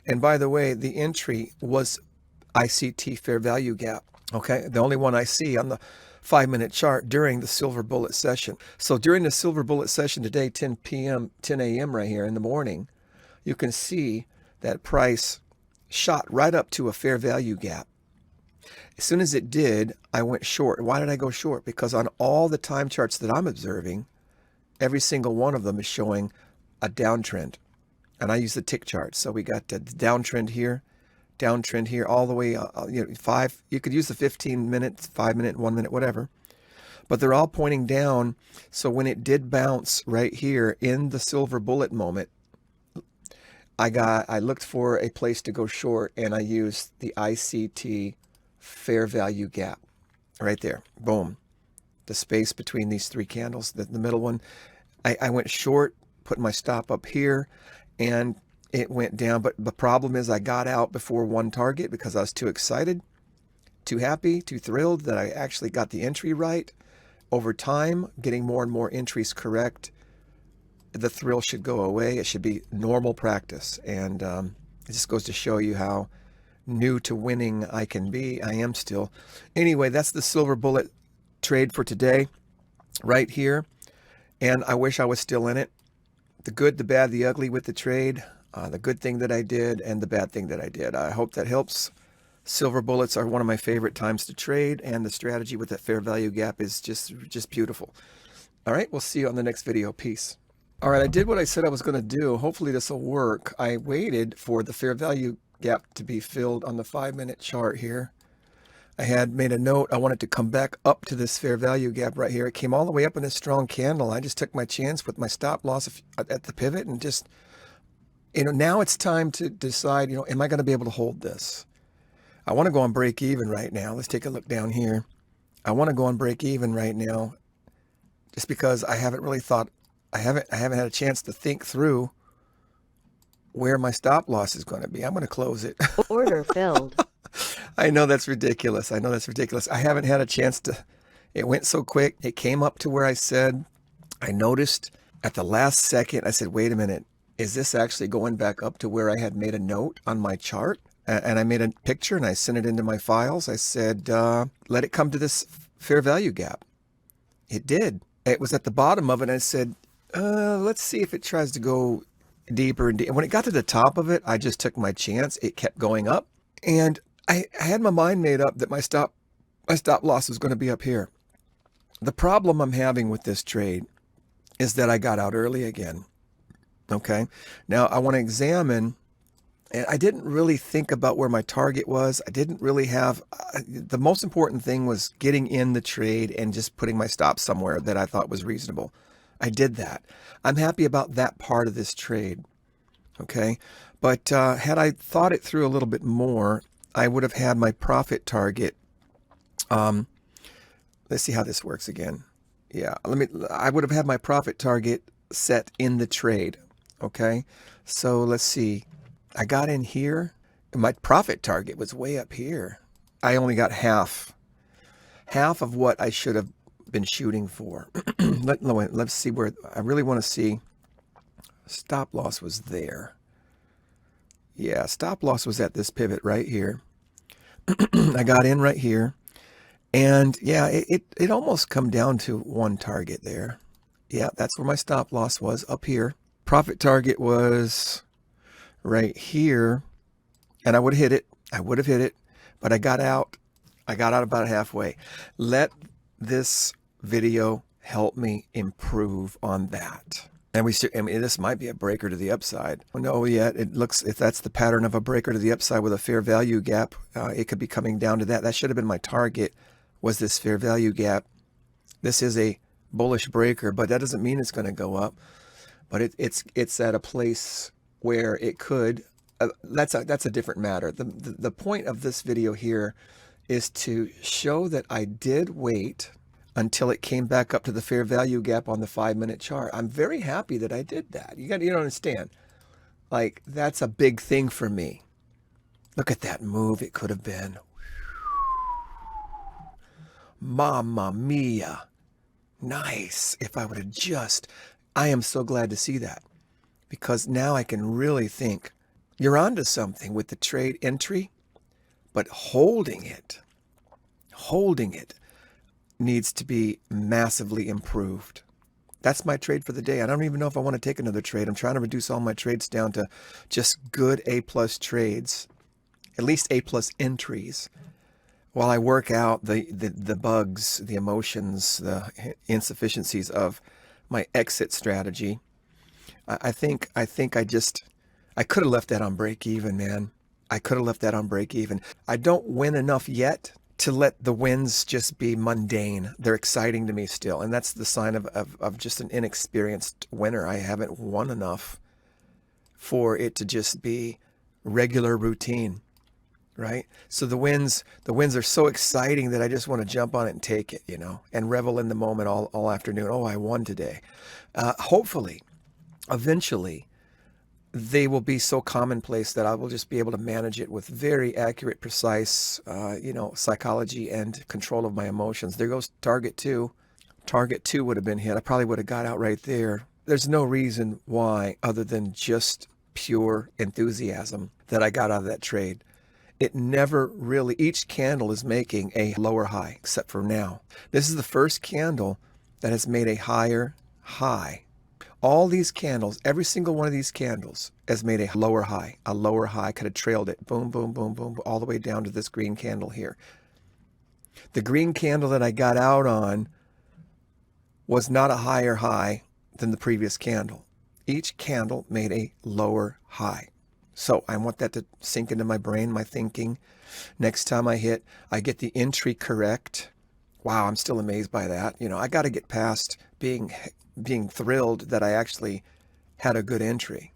And by the way, the entry was ICT fair value gap. Okay, the only one I see on the 5-minute chart during the silver bullet session. So during the silver bullet session today, 10 p.m., 10 a.m. right here in the morning, you can see that price shot right up to a fair value gap. As soon as it did, I went short. Why did I go short? Because on all the time charts that I'm observing, every single one of them is showing a downtrend. And I use the tick chart. So we got the downtrend here, all the way, you could use the 15 minutes, 5 minute, 1 minute, whatever. But they're all pointing down. So when it did bounce right here in the silver bullet moment, I looked for a place to go short, and I used the ICT fair value gap right there. Boom. The space between these three candles, the middle one. I went short, put my stop up here, and it went down. But the problem is I got out before one target because I was too excited, too happy, too thrilled that I actually got the entry right. Over time, getting more and more entries correct, the thrill should go away. It should be normal practice. And it just goes to show you how new to winning I can be. I am still. Anyway, that's the silver bullet trade for today right here. And I wish I was still in it. The good, the bad, the ugly with the trade, the good thing that I did and the bad thing that I did. I hope that helps. Silver bullets are one of my favorite times to trade, and the strategy with that fair value gap is just beautiful. All right, we'll see you on the next video. Peace. All right, I did what I said I was going to do. Hopefully this will work. I waited for the fair value gap to be filled on the 5-minute chart here. I had made a note. I wanted to come back up to this fair value gap right here. It came all the way up in a strong candle. I just took my chance with my stop loss at the pivot and just, now it's time to decide, am I going to be able to hold this? I want to go on break even right now. Let's take a look down here. I want to go on break even right now just because I haven't really thought, I haven't had a chance to think through where my stop loss is going to be. I'm going to close it. Order filled. I know that's ridiculous. I haven't had a chance to, it went so quick. It came up to where I said, I noticed at the last second, I said, wait a minute, is this actually going back up to where I had made a note on my chart? And I made a picture and I sent it into my files. I said, let it come to this fair value gap. It did. It was at the bottom of it. And I said, let's see if it tries to go deeper and deeper. When it got to the top of it, I just took my chance. It kept going up. And I had my mind made up that my stop loss was going to be up here. The problem I'm having with this trade is that I got out early again. Okay. Now I want to examine, and I didn't really think about where my target was. I didn't really have, the most important thing was getting in the trade and just putting my stop somewhere that I thought was reasonable. I did that. I'm happy about that part of this trade. Okay. But had I thought it through a little bit more, I would have had my profit target. Let's see how this works again. Yeah, I would have had my profit target set in the trade. Okay. So let's see. I got in here. My profit target was way up here. I only got half of what I should have been shooting for. Let's see where I really want to see. Stop loss was there. Yeah, stop loss was at this pivot right here. I got in right here. And yeah, it almost come down to one target there. Yeah, that's where my stop loss was, up here. Profit target was right here. And I would have hit it. But I got out about halfway. Let this video help me improve on that. And this might be a breaker to the upside. No, yet it looks, if that's the pattern of a breaker to the upside with a fair value gap, it could be coming down to that. That should have been my target, was this fair value gap. This is a bullish breaker, but that doesn't mean it's going to go up. But it's at a place where it could. That's a different matter. The point of this video here is to show that I did wait until it came back up to the fair value gap on the 5-minute chart. I'm very happy that I did that. You don't understand. Like, that's a big thing for me. Look at that move it could have been. Mamma mia. Nice. If I would have I am so glad to see that, because now I can really think you're onto something with the trade entry, but holding it needs to be massively improved. That's my trade for the day. I don't even know if I want to take another trade. I'm trying to reduce all my trades down to just good A+ trades, at least A+ entries, while I work out the bugs, the emotions, the insufficiencies of my exit strategy. I think I could have left that on break even, man. I could have left that on break even. I don't win enough yet to let the wins just be mundane. They're exciting to me still. And that's the sign of just an inexperienced winner. I haven't won enough for it to just be regular routine, right? So the wins are so exciting that I just want to jump on it and take it, and revel in the moment all afternoon. Oh, I won today. Hopefully, eventually, they will be so commonplace that I will just be able to manage it with very accurate, precise, psychology and control of my emotions. There goes target 2. Target 2 would have been hit. I probably would have got out right there. There's no reason why, other than just pure enthusiasm, that I got out of that trade. It never really, each candle is making a lower high, except for now. This is the first candle that has made a higher high. All these candles, every single one of these candles has made a lower high. A lower high could have trailed it, boom, boom, boom, boom, all the way down to this green candle here. The green candle that I got out on was not a higher high than the previous candle. Each candle made a lower high. So I want that to sink into my brain, my thinking. Next time I get the entry correct. Wow, I'm still amazed by that. I got to get past being thrilled that I actually had a good entry.